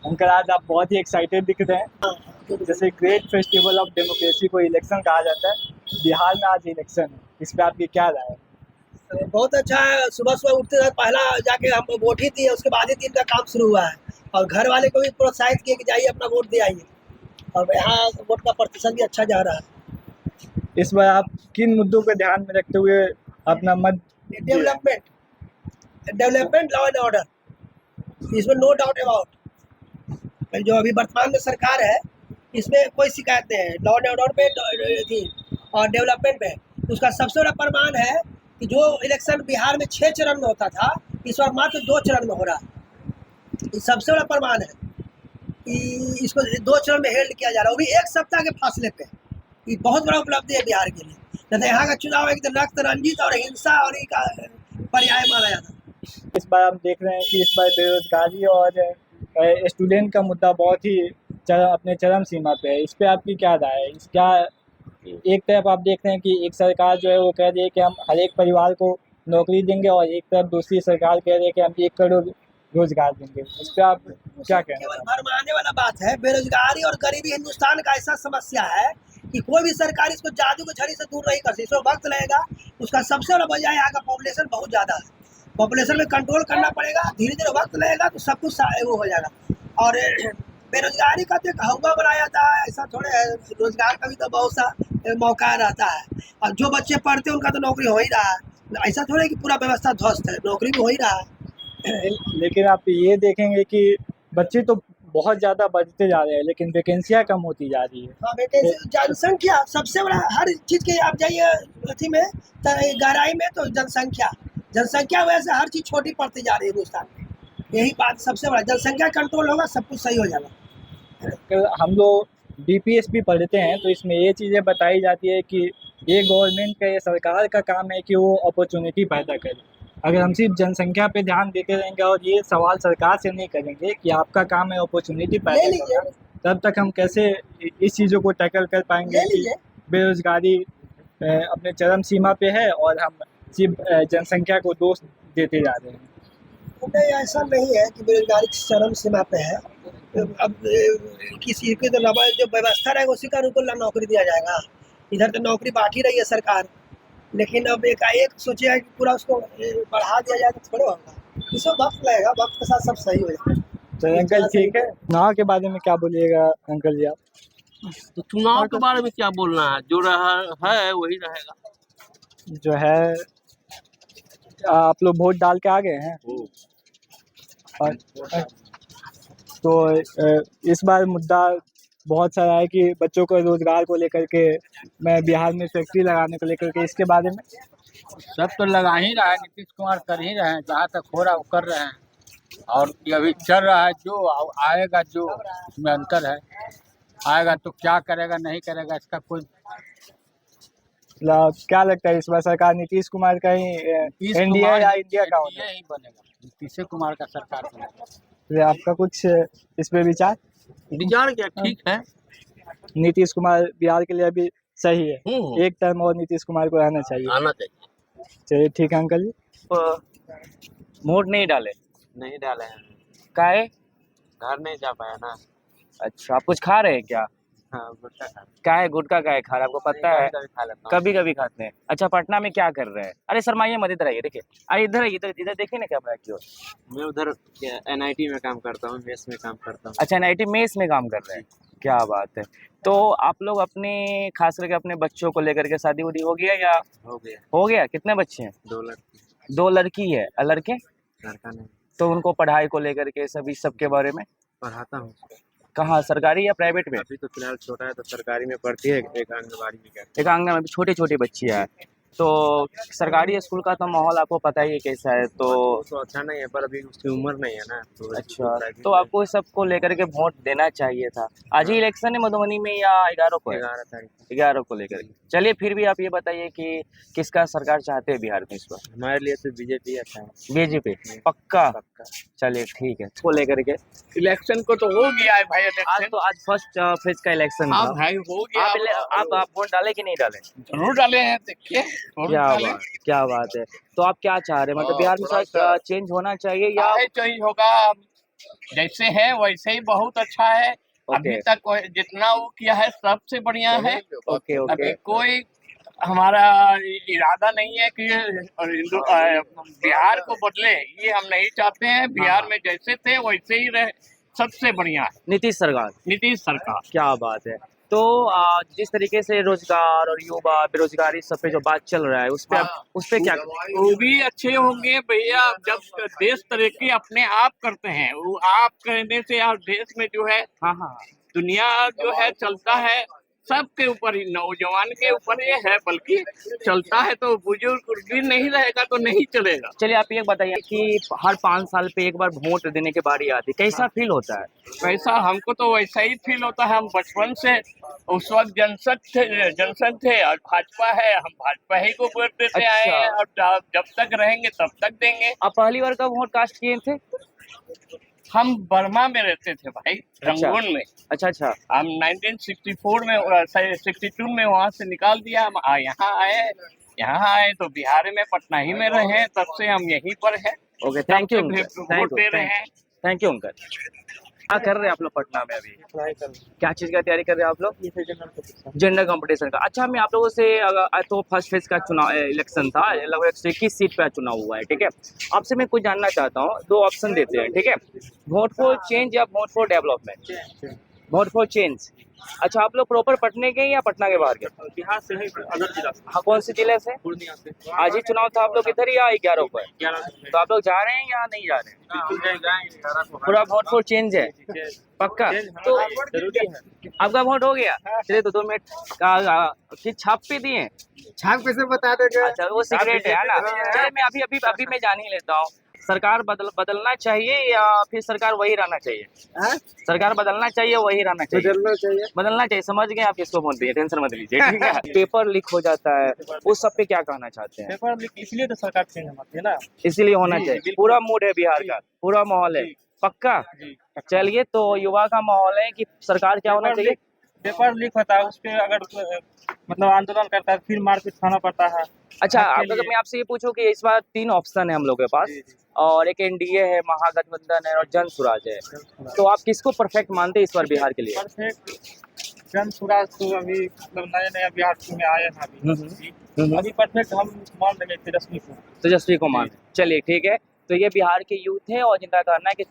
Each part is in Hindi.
अंकल आज आप बहुत ही एक्साइटेड दिख रहे हैं। जैसे ग्रेट फेस्टिवल ऑफ डेमोक्रेसी को इलेक्शन कहा जाता है, बिहार में आज इलेक्शन है, इस पे आपकी क्या राय है? बहुत अच्छा है। सुबह सुबह उठते साथ पहला जाके हम वोट ही दिए, उसके बाद ही दिन का काम शुरू हुआ है और घर वाले को भी प्रोत्साहित किए कि जाइए अपना वोट दे आइए, और यहाँ वोट का प्रतिशत भी अच्छा जा रहा है। इस बार आप किन मुद्दों को ध्यान में रखते हुए अपना मत दिए? डेवलपमेंट, लॉ एंड ऑर्डर, इसमें नो डाउट अबाउट। जो अभी वर्तमान में सरकार है इसमें कोई शिकायत नहीं है, लॉ एंड ऑर्डर पे थी और डेवलपमेंट पे। उसका सबसे बड़ा प्रमाण है कि जो इलेक्शन बिहार में 6 चरण में होता था, इस बार मात्र 2 चरण में हो रहा है। ये सबसे बड़ा प्रमाण है कि इसको 2 चरण में हेल्ड किया जा रहा है, वो भी 1 सप्ताह के फासले पे। ये बहुत बड़ा उपलब्धि है बिहार के लिए। जैसे यहाँ का चुनाव एकदम रक्त रंजित और हिंसा और का पर्याय माना जाता है। इस बार हम देख रहे हैं कि इस बार बेरोजगारी और स्टूडेंट का मुद्दा बहुत ही अपने चरम सीमा पे है। इस पे आपकी क्या राय है? इस क्या एक तरफ आप देख रहे हैं कि एक सरकार जो है वो कह रही है कि हम हर एक परिवार को नौकरी देंगे, और एक तरफ दूसरी सरकार कह रही है कि हम 1 करोड़ रोजगार देंगे। इस पे आप क्या कहना केवल चाहते हैं? भरमाने वाला बात है। बेरोजगारी और गरीबी हिंदुस्तान का ऐसा समस्या है कि कोई भी सरकार इसको जादू की झड़ी से दूर नहीं कर सकती। इसको वक्त लगेगा। उसका सबसे बड़ा वजह यहाँ का पॉपुलेशन बहुत ज़्यादा है। पॉपुलेशन में कंट्रोल करना पड़ेगा, धीरे धीरे वक्त लगेगा तो सब कुछ वो हो जाएगा। और बेरोजगारी का तो एक हवा बनाया जाता है, ऐसा थोड़े है। रोजगार का भी तो बहुत सा मौका रहता है, और जो बच्चे पढ़ते हैं उनका तो नौकरी हो ही रहा है। ऐसा थोड़ा है कि पूरा व्यवस्था ध्वस्त है, नौकरी भी हो ही रहा है। लेकिन आप ये देखेंगे कि बच्चे तो बहुत ज़्यादा बढ़ते जा रहे हैं, लेकिन वैकेंसियाँ कम होती जा रही है। हाँ, वैकेंसी, जनसंख्या सबसे बड़ा। हर चीज़ के आप जाइए अथी में, गहराई में, तो जनसंख्या वजह से हर चीज़ छोटी पड़ती जा रही है हिंदुस्तान में। यही बात सबसे बड़ा। जनसंख्या कंट्रोल होगा, सब कुछ सही हो जाएगा। हम लोग बीपीएसपी पढ़ते हैं तो इसमें ये चीज़ें बताई जाती है कि ये गवर्नमेंट का, ये सरकार का काम है कि वो अपॉर्चुनिटी पैदा करे। अगर हम सिर्फ जनसंख्या पे ध्यान देते रहेंगे और ये सवाल सरकार से नहीं करेंगे कि आपका काम है अपॉर्चुनिटी ले पैदा लीजिए, करना, तब तक हम कैसे इस चीज़ों को टैकल कर पाएंगे ले कि लीजिए। बेरोजगारी अपने चरम सीमा पे है और हम सिर्फ जनसंख्या को दोष देते जा रहे हैं। नहीं, ऐसा नहीं है कि बेरोजगारी चरम सीमा पे है। अब किसी की तो जो व्यवस्था रहेगा उसी का उनको नौकरी दिया जाएगा। इधर तो नौकरी बांट ही रही है सरकार, लेकिन अब एकाएक सोचे है कि पूरा उसको बढ़ा दिया जाए तो थोड़ा होगा। इसमें वक्त लगेगा, वक्त के साथ सब सही हो जाएगा। तो अंकल ठीक है, चुनाव के बारे में क्या बोलिएगा अंकल जी आप? तो चुनाव के बारे में क्या बोलना है, जो रहा है वही रहेगा। जो है आप लोग वोट डाल के आ गए हैं और तो इस बार मुद्दा बहुत सारा है कि बच्चों को रोजगार को लेकर के, मैं बिहार में फैक्ट्री लगाने को लेकर के, इसके बारे में सब तो लगा ही रहा है, नीतीश कुमार कर ही रहे हैं, जहाँ तक हो रहा है वो कर रहे हैं। और ये अभी चल रहा है, जो आएगा जो उसमें अंतर है। आएगा तो क्या करेगा नहीं करेगा इसका कोई। मतलब क्या लगता है इस बार सरकार नीतीश कुमार का ही एनडीए या इंडिया का होगा? ही बनेगा, नीतीश कुमार का सरकार बनेगा। तो आपका कुछ इस पे विचार? विचार क्या, ठीक है। नीतीश कुमार बिहार के लिए अभी सही है, एक टर्म और नीतीश कुमार को रहना चाहिए। आना चाहिए। चलिए ठीक है अंकल जी। वोट नहीं डाले? नहीं डाले हैं, काहे? घर नहीं जा पाया ना। अच्छा, आप कुछ खा रहे हैं क्या? हाँ, गुटखा खा काहे गुटखा काहे खा रहे हैं, आपको पता है? कभी खा लेता हूँ। कभी कभी खाते हैं। अच्छा, पटना में क्या कर रहे हैं? अरे शर्माइए मत, इधर आइए, देखिए। अरे इधर आइए, इधर इधर देखिए ना कैमरा की ओर। मैं उधर एनआईटी में काम करता हूँ, मेस में काम करता हूँ। अच्छा, एनआईटी मेस में काम कर रहे हैं, क्या बात है। तो आप लोग अपने, खास करके अपने बच्चों को लेकर के शादी उदी हो गया या? हो गया। हो गया। कितने बच्चे हैं? 2 लड़की। 2 लड़की है और लड़के? लड़का नहीं। तो उनको पढ़ाई को लेकर के सब इस सब के बारे में पढ़ाता हूँ। कहाँ, सरकारी या प्राइवेट में? अभी तो फिलहाल छोटा है तो सरकारी में पढ़ती है, एक आंगनबाड़ी में करती एक आंगन में छोटे छोटे बच्ची है। तो सरकारी स्कूल का तो माहौल आपको पता ही है कैसा है। तो तो अच्छा नहीं है, पर अभी उसकी उम्र नहीं है ना। तो अच्छा, तो आपको इस सबको लेकर के वोट देना चाहिए था। आज ही इलेक्शन है मधुबनी में या 11 को है? 11 तारीख। 11 को लेकर के। चलिए, फिर भी आप ये बताइए कि किसका सरकार चाहते हैं बिहार में इस बार? हमारे लिए तो बीजेपी अच्छा है। बीजेपी पक्का? पक्का। चलिए ठीक है। को लेकर के इलेक्शन को तो हो गया है भाई, आज फर्स्ट फेज का इलेक्शन था। भाई हो गया। आप वोट डाले कि नहीं डाले? जरूर डाले हैं, देखिए। क्या बात है। तो आप क्या चाह रहे हैं, मतलब बिहार में चेंज होना चाहिए या चाहिए होगा। जैसे है वैसे ही बहुत अच्छा है। अभी ओके तक जितना वो किया है सबसे बढ़िया है। ओके अभी ओके कोई हमारा इरादा नहीं है कि बिहार को बदले, ये हम नहीं चाहते हैं। बिहार हाँ। में जैसे थे वैसे ही रहे, सबसे बढ़िया है नीतीश सरकार, नीतीश सरकार। क्या बात है। तो जिस तरीके से रोजगार और युवा बेरोजगारी सब पे जो बात चल रहा है उस पे क्या वो भी अच्छे होंगे भैया। जब देश तरक्की अपने आप करते हैं, वो आप करने से और देश में जो है हाँ हाँ हाँ। दुनिया जो है चलता है सबके ऊपर ही, नौजवान के ऊपर ये है, बल्कि चलता है तो बुजुर्ग भी नहीं रहेगा तो नहीं चलेगा। चलिए आप ये बताइए कि हर 5 साल पे एक बार वोट देने की बारी आती है, कैसा फील होता है? वैसा हमको तो वैसा ही फील होता है। हम बचपन से उस वक्त जनसंघ थे और भाजपा है, हम भाजपा ही को वोट देते अच्छा। आए हैं और जब तक रहेंगे तब तक देंगे। आप पहली बार कब वोट कास्ट किए थे? हम बर्मा में रहते थे भाई, रंगून में। अच्छा अच्छा। हम 1964 में 62 में वहाँ से निकाल दिया। हम यहाँ आए तो बिहार में पटना ही में रहे, तब से हम यहीं पर है। ओके थैंक यू वोट दे रहे हैं। Thank you uncle. क्या कर रहे हैं आप लोग पटना में अभी? क्या चीज का तैयारी कर रहे हैं आप लोग? जनरल कंपटीशन का। अच्छा मैं आप लोगों से तो फर्स्ट फेज का चुनाव इलेक्शन था, लगभग 121 सीट पे चुनाव हुआ है, ठीक है। आपसे मैं कुछ जानना चाहता हूँ, 2 ऑप्शन देते हैं, ठीक है। वोट फॉर चेंज या vote for development? Vote for change. अच्छा आप लोग प्रॉपर पटने के या पटना के बाहर के? बिहार से है, अदर जिला से, हाँ कौन से जिले से? पूर्णिया से। आज ही चुनाव था आप लोग इधर या 11 पर? 11 तो आप लोग जा रहे हैं या नहीं जा रहे हैं? बिल्कुल जाएंगे। पूरा वोट फॉर चेंज है पक्का? तो जरूरी है। आपका वोट हो गया? चलिए तो 2 मिनट की छाप पे दिए। छाप कैसे बता देंगे? अच्छा वो सीक्रेट है ना। चलिए मैं अभी मैं जान ही लेता हूँ। सरकार बदलना चाहिए या फिर सरकार वही रहना चाहिए? सरकार बदलना चाहिए वही रहना चाहिए? बदलना चाहिए। समझ गए आप किसको वोट दिए, टेंशन मत लीजिए, ठीक है। पेपर लीक हो जाता है, उस सब पे क्या कहना चाहते हैं? पेपर लीक इसलिए तो सरकार चेंज होती है ना। इसीलिए होना चाहिए। पूरा मूड है बिहार का, पूरा माहौल है पक्का। चलिए तो युवा का माहौल है कि सरकार क्या होना चाहिए? पेपर लीक होता है, उस पर अगर मतलब आंदोलन करता है फिर मारपीट खाना पड़ता है। अच्छा अगर मैं आपसे ये पूछूं कि इस बार 3 ऑप्शन है हम लोग के पास, और एक एनडीए है, महागठबंधन है और जन स्वराज है, तो आप किसको परफेक्ट मानते हैं इस बार बिहार के लिए? परफेक्ट जन स्वराज तो अभी मतलब नया बिहार में आए हैं अभी परफेक्ट हम मान लेंगे तेजस्वी को। तेजस्वी को मान, चलिए ठीक है। तो ये बिहार के यूथ है और जिनका कहना है कि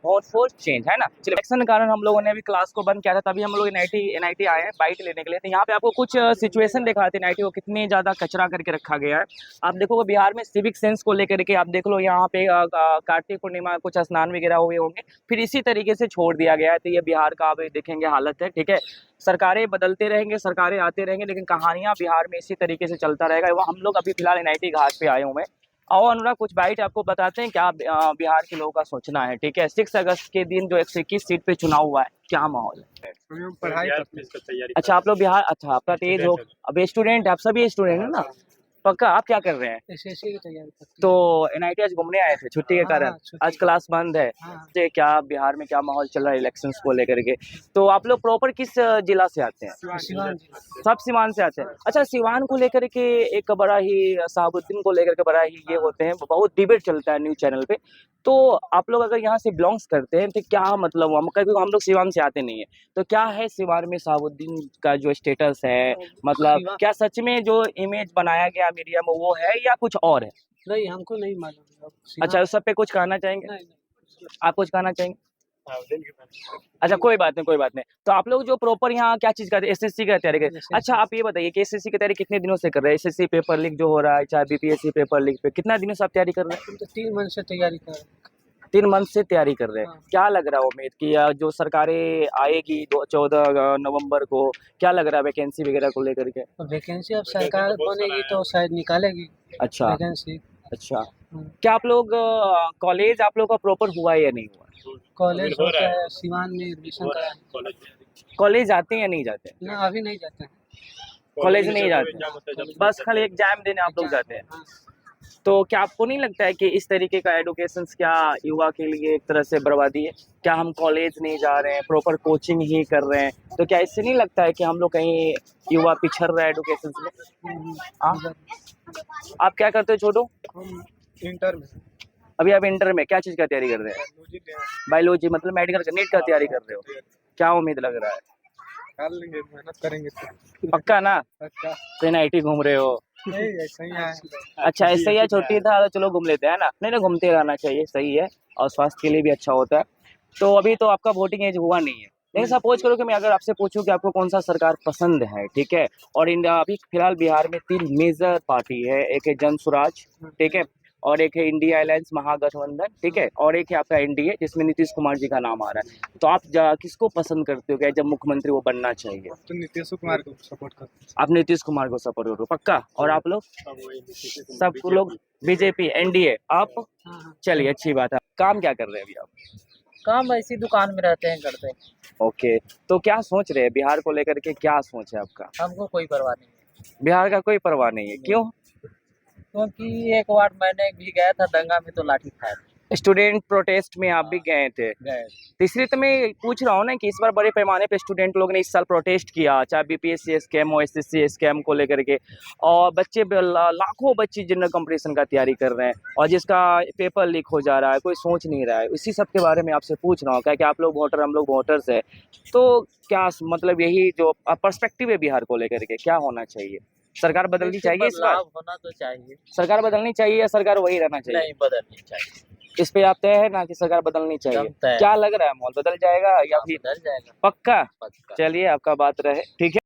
वोट फॉर चेंज है ना। चलिए इलेक्शन के कारण हम लोगों ने अभी क्लास को बंद किया था, तभी हम लोग एनआईटी आए हैं बाइट लेने के लिए। तो यहाँ पे आपको कुछ सिचुएशन दिखाते हैं एनआईटी को कितनी ज़्यादा कचरा करके रखा गया है। आप देखोगे बिहार में सिविक सेंस को लेकर के, आप देख लो यहाँ पे कार्तिक पूर्णिमा कुछ स्नान वगैरह हुए होंगे, फिर इसी तरीके से छोड़ दिया गया है। तो ये बिहार का आप देखेंगे हालत है, ठीक है। सरकारें बदलते रहेंगे, सरकारें आते रहेंगे, लेकिन कहानियाँ बिहार में इसी तरीके से चलता रहेगा। वो हम लोग अभी फिलहाल एनआईटी घाट पे आए हुए हैं। और अनुराग कुछ बाइट आपको बताते हैं क्या बिहार के लोगों का सोचना है, ठीक है। 6 अगस्त के दिन जो 121 सीट पे चुनाव हुआ है, क्या माहौल है? पढ़ाई करते हैं, इसका तैयारी। अच्छा आप लोग बिहार, अच्छा आपका तेज हो, अब स्टूडेंट आप सभी स्टूडेंट है ना पक्का? आप क्या कर रहे हैं? एसएससी की तैयारी करते हैं। तो एनआईटी आज घूमने आए थे छुट्टी के कारण, आज क्लास बंद है। हाँ। तो क्या बिहार में क्या माहौल चल रहा है इलेक्शंस को लेकर के? तो आप लोग प्रॉपर किस जिला से आते हैं? सिवान सब सिवान से आते हैं। अच्छा सिवान को लेकर के एक बड़ा ही, शहाबुद्दीन को लेकर के बड़ा ही ये होते हैं, बहुत डिबेट चलता है न्यूज चैनल पे। तो आप लोग अगर यहाँ से बिलोंग्स करते हैं तो क्या मतलब, हम लोग सिवान से आते नहीं है, तो क्या है सिवान में शहाबुद्दीन का जो स्टेटस है, मतलब क्या सच में जो इमेज बनाया गया मीडिया में वो है या कुछ और है? नहीं, हमको नहीं मालूम। अच्छा उस सब पे कुछ कहना चाहेंगे? नहीं। आप कुछ कहना चाहेंगे? अच्छा कोई बात नहीं। तो आप लोग जो प्रॉपर यहाँ क्या चीज करते हैं, एसएससी का तैयारी करते हैं? अच्छा आप ये बताइए कि एसएससी की तैयारी कितने दिनों से कर रहे हैं? एसएससी पेपर लीक जो हो रहा है, चाहे बीपीएससी पेपर लीक पे कितना दिनों से आप तैयारी कर रहे हैं? हम तो 3 मंथ से तैयारी कर रहे हैं। 3 मंथ से तैयारी कर रहे हैं। हाँ। क्या लग रहा है उम्मीद कि जो सरकारें आएगी 14 नवंबर को, क्या लग रहा है वैकेंसी वगैरह को लेकर के? तो वैकेंसी अब सरकार बनेगी तो शायद निकालेगी अच्छा वैकेंसी। अच्छा। क्या आप लोग कॉलेज आप लोग का प्रॉपर हुआ है या नहीं हुआ? कॉलेज होता है सिवान में, एडमिशन करा। कॉलेज जाते हैं या नहीं जाते हैं? ना अभी नहीं जाते हैं। कॉलेज नहीं जाते, बस खाली एग्जाम देने आप लोग जाते हैं। हाँ। तो क्या आपको नहीं लगता है कि इस तरीके का एडुकेशन क्या युवा के लिए एक तरह से बर्बादी है? क्या हम कॉलेज नहीं जा रहे हैं, प्रॉपर कोचिंग ही कर रहे हैं, तो क्या इससे नहीं लगता है कि हम लोग कहीं युवा पिछड़ रहा है एडुकेशन में? आप क्या करते हो छोटू? हम इंटर में। अभी आप इंटर में क्या चीज़ का तैयारी कर रहे हैं? बायोलॉजी मतलब मेडिकल का, नीट का तैयारी कर रहे हो? क्या उम्मीद लग रहा है? कर लेंगे, मेहनत करेंगे पक्का ना? पक्का। तो एनआईटी घूम रहे हो? नहीं ऐसा ही है। अच्छा ऐसे ही है, छुट्टी था तो चलो घूम लेते हैं ना। नहीं नहीं, घूमते रहना चाहिए, सही है और स्वास्थ्य के लिए भी अच्छा होता है। तो अभी तो आपका वोटिंग एज हुआ नहीं है, लेकिन सपोज करो कि मैं अगर आपसे पूछूं कि आपको कौन सा सरकार पसंद है, ठीक है? और इंडिया अभी फिलहाल बिहार में 3 मेजर पार्टी है, एक है जन स्वराज, ठीक है, और एक है इंडिया अलायंस महागठबंधन, ठीक है, और एक है आपका एनडीए जिसमें नीतीश कुमार जी का नाम आ रहा है। तो आप किसको पसंद करते हो कि जब मुख्यमंत्री वो बनना चाहिए? तो नीतीश कुमार को सपोर्ट कर आप नीतीश कुमार को सपोर्ट करो पक्का? और आप लोग सब लोग बीजेपी एनडीए? आप चलिए अच्छी बात है। काम क्या कर रहे हैं अभी आप? काम ऐसी दुकान में रहते हैं, करते हैं। ओके, तो क्या सोच रहे हैं बिहार को लेकर के, क्या सोच है आपका? हमको कोई परवाह नहीं है, बिहार का कोई परवाह नहीं है, क्यों? क्योंकि एक बार मैंने भी गया था दंगा में तो लाठी खाया था। स्टूडेंट प्रोटेस्ट में आप भी गए थे, गए तीसरी तो मैं पूछ रहा हूँ ना कि इस बार बड़े पैमाने पे स्टूडेंट लोग ने इस साल प्रोटेस्ट किया, चाहे बीपीएससी स्कैम हो, एसएससी स्कैम को लेकर के, और बच्चे लाखों बच्चे जनरल कंपटीशन का तैयारी कर रहे हैं और जिसका पेपर लीक हो जा रहा है, कोई सोच नहीं रहा है। इसी सब के बारे में आपसे पूछ रहा हूँ, क्या कि आप लोग वोटर, हम लोग वोटर्स है, तो क्या मतलब यही जो पर्सपेक्टिव है बिहार को लेकर के, क्या होना चाहिए? सरकार बदलनी चाहिए इस बार? बदलाव होना तो चाहिए। सरकार बदलनी चाहिए या सरकार वही रहना चाहिए? नहीं, बदलनी चाहिए। इस पे आप तय है ना कि सरकार बदलनी चाहिए? एकदम तय। क्या लग रहा है, माहौल बदल जाएगा या फिर बदल जाएगा पक्का? पक्का। चलिए आपका बात रहे, ठीक है।